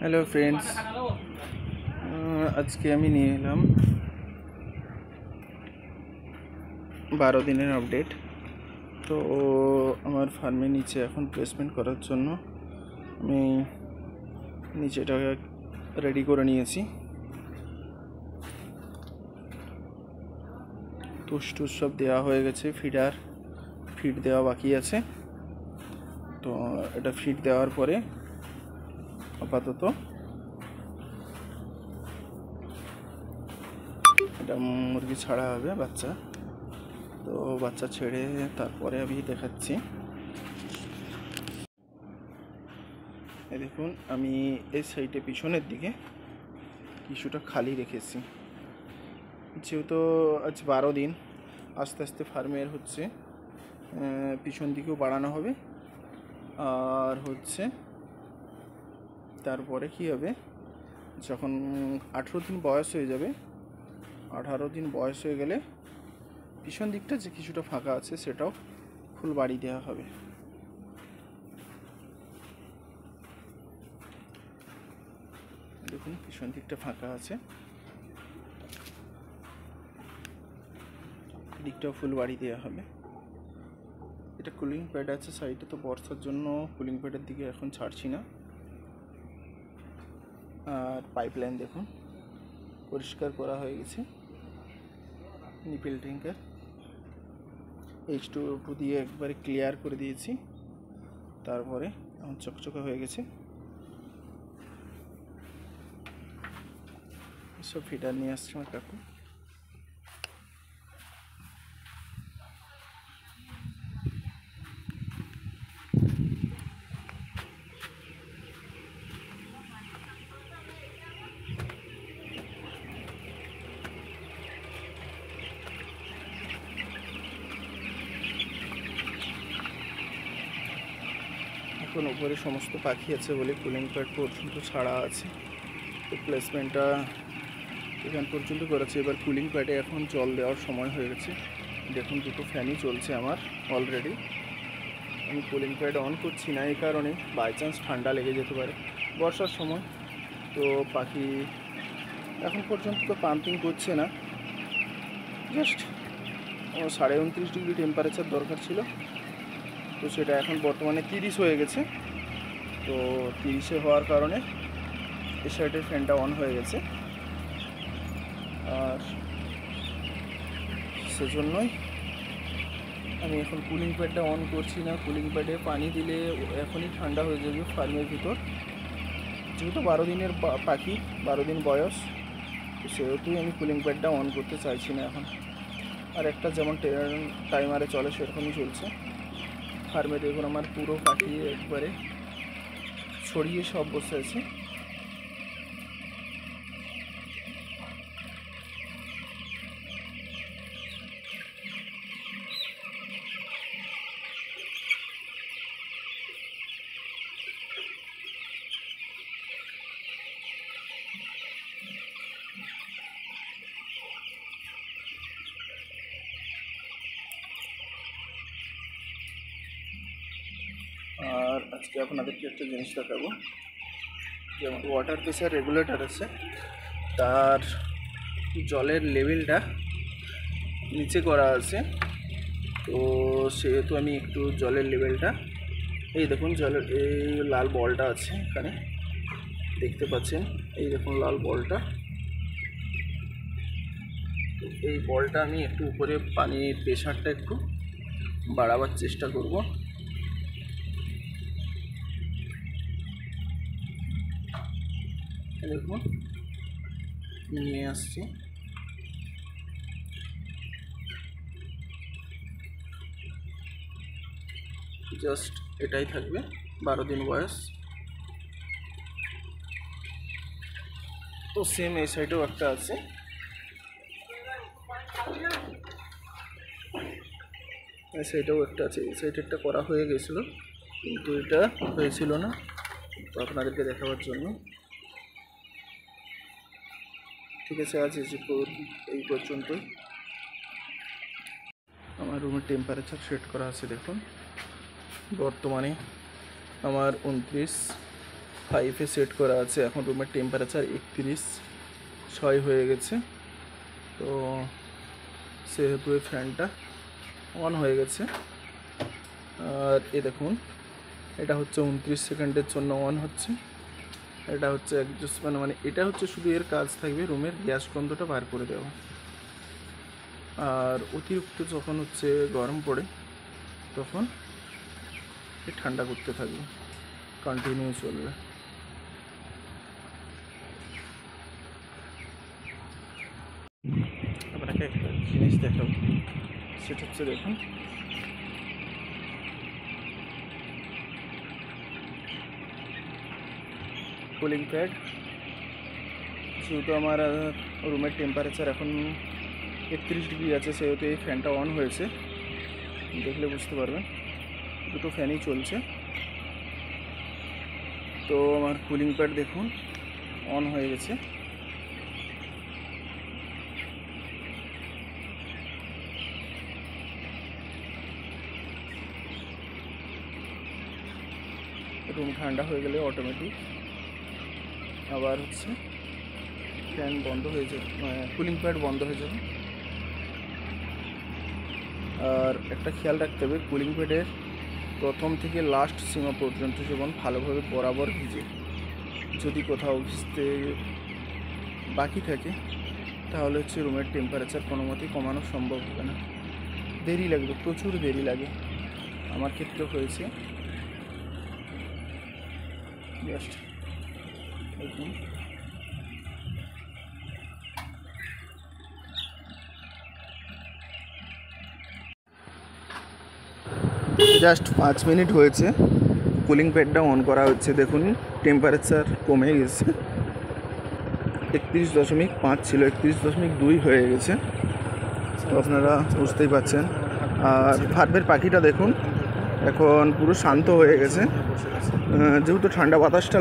Hello friends, আজকে আমি নিয়ে এলাম 12 দিনের আপডেট। তো আমার ফার্মে নিচে এখন প্লেসমেন্ট করার জন্য আমি নিচেটা রেডি করে নিয়েছি। তুষ সব দেওয়া হয়ে গেছে, ফিড দেওয়া বাকি আছে। তো এটা ফিড দেওয়ার পরে আপাতত এটা মুরগি ছাড়া হবে বাচ্চা। তো বাচ্চা ছেড়ে তারপরে আমি দেখাচ্ছি। এই দেখুন, আমি এই সাইডে পিছনের দিকে কিছুটা খালি রেখেছি, যেহেতু আজ 12 দিন। আস্তে আস্তে ফার্মের পিছন দিকেও বাড়ানো হবে। আর তারপরে কি হবে, যখন 18 দিন বয়স হয়ে যাবে, 18 দিন বয়স হয়ে গেলে পিছন দিকটা যে কিছুটা ফাঁকা আছে সেটাও ফুল বাড়ি দেওয়া হবে। দেখুন, পিছন দিকটা ফাঁকা আছে, দিকটাও ফুল বাড়ি দেওয়া হবে। এটা কুলিং প্যাড আছে সাইডে, তো বর্ষার জন্য কুলিং প্যাডের দিকে এখন ছাড়ছি না। আর পাইপলাইন দেখুন পরিষ্কার করা হয়ে গেছে, নিপেল ট্যাঙ্কার H2O2 দিয়ে একবারে ক্লিয়ার করে দিয়েছি। তারপরে এখন চকচকে হয়ে গেছে। সব ফিডার নিয়ে আসছে আমার কাকু। এখন উপরে সমস্ত পাখি আছে বলে কুলিং প্যাড পর্যন্ত ছাড়া আছে। তো প্লেসমেন্টটা এখান পর্যন্ত করেছে। এবার কুলিং প্যাডে এখন জল দেওয়ার সময় হয়ে গেছে। দেখুন, দুটো ফ্যানই চলছে আমার অলরেডি। আমি কুলিং প্যাড অন করছি না এই কারণে, বাই চান্স ঠান্ডা লেগে যেতে পারে বর্ষার সময়। তো পাখি এখন পর্যন্ত তো পাম্পিং করছে না, জাস্ট 29.5 ডিগ্রি টেম্পারেচার দরকার ছিল, তো সেটা এখন বর্তমানে 30 হয়ে গেছে। তো 30-এ হওয়ার কারণে এই সাইডের ফ্যানটা অন হয়ে গেছে। আর সেজন্যই আমি এখন কুলিং প্যাডটা অন করছি না। কুলিং প্যাডে পানি দিলে এখনই ঠান্ডা হয়ে যাবে ফার্মের ভিতর, যেহেতু 12 দিনের পাখি, 12 দিন বয়স, তো সেহেতুই আমি কুলিং প্যাডটা অন করতে চাইছি না এখন। আর একটা যেমন টাইমারে চলে সেরকমই চলছে। ফার্মে দেখুন আমার পুরো পাখি একবারে ছড়িয়ে সব বসে আছে। আর আজকে আপনাদেরকে একটা জিনিস দেখাবো, যেমন ওয়াটার প্রেসার রেগুলেটর আছে, তার জলের লেভেলটা নিচে করা আছে। তো সেহেতু আমি একটু জলের লেভেলটা, এই দেখুন জলের এই লাল বলটা আছে এখানে দেখতে পাচ্ছেন, এই দেখুন লাল বলটা, এই বলটা আমি একটু উপরে পানির প্রেশারটা একটু বাড়াবার চেষ্টা করব। দেখুন নিয়ে আসছি, জাস্ট এটাই থাকবে, 12 দিন বয়স। তো সেম এই সাইডেও একটা আছে, এই সাইডেও একটা আছে। এই সাইডেরটা করা হয়ে গেছিলো কিন্তু এটা হয়েছিল না, তো আপনাদেরকে দেখাবার জন্য। ঠিক আছে, আজ এই পর্যন্তই। আমার রুমের টেম্পারেচার সেট করা আছে, দেখুন বর্তমানে আমার 29 5-এ সেট করা আছে। এখন রুমের টেম্পারেচার 31.6 হয়ে গেছে। তো সেহেতু এই ফ্যানটা অন হয়ে গেছে। আর এ দেখুন, এটা হচ্ছে 29 সেকেন্ডের জন্য অন হচ্ছে। এটা হচ্ছে অ্যাডজাস্টমেন্ট, মানে এটা হচ্ছে শুধু এর কাজ থাকবে রুমের গ্যাস গন্ধটা বার করে দেওয়া। আর অতিরিক্ত যখন হচ্ছে গরম পড়ে তখন ঠান্ডা করতে থাকবে, কন্টিনিউ চলবে। আপনাকে একটা জিনিস দেখাবো, সেটা হচ্ছে দেখুন, কুলিং প্যাড। যেহেতু আমার রুমের টেম্পারেচার এখন 31 ডিগ্রি আছে, সেহেতু এই ফ্যানটা অন হয়েছে। দেখলে বুঝতে পারবেন, দুটো ফ্যানই চলছে। তো আমার কুলিং প্যাড দেখুন অন হয়ে গেছে। রুম ঠান্ডা হয়ে গেলে অটোমেটিক আবার হচ্ছে ফ্যান বন্ধ হয়ে যাবে, কুলিং প্যাড বন্ধ হয়ে যাবে। আর একটা খেয়াল রাখতে হবে, কুলিং প্যাডের প্রথম থেকে লাস্ট সীমা পর্যন্ত যেমন ভালোভাবে বরাবর ভিজে। যদি কোথাও ভিজতে বাকি থাকে তাহলে হচ্ছে রুমের টেম্পারেচার কোনো মতেই কমানো সম্ভব হবে না, দেরি লাগবে, প্রচুর দেরি লাগে। আমার ক্ষেত্রে হয়েছে। জাস্ট একদম জাস্ট 5 মিনিট হয়েছে, কুলিং প্যাডটা অন করা হচ্ছে। দেখুন টেম্পারেচার কমে গেছে, 31.5 ছিল 31.2 হয়ে গেছে। তো আপনারা বুঝতেই পারছেন। আর ভার্বের পাখিটা দেখুন এখন পুরো শান্ত হয়ে গেছে, যেহেতু ঠান্ডা বাতাসটা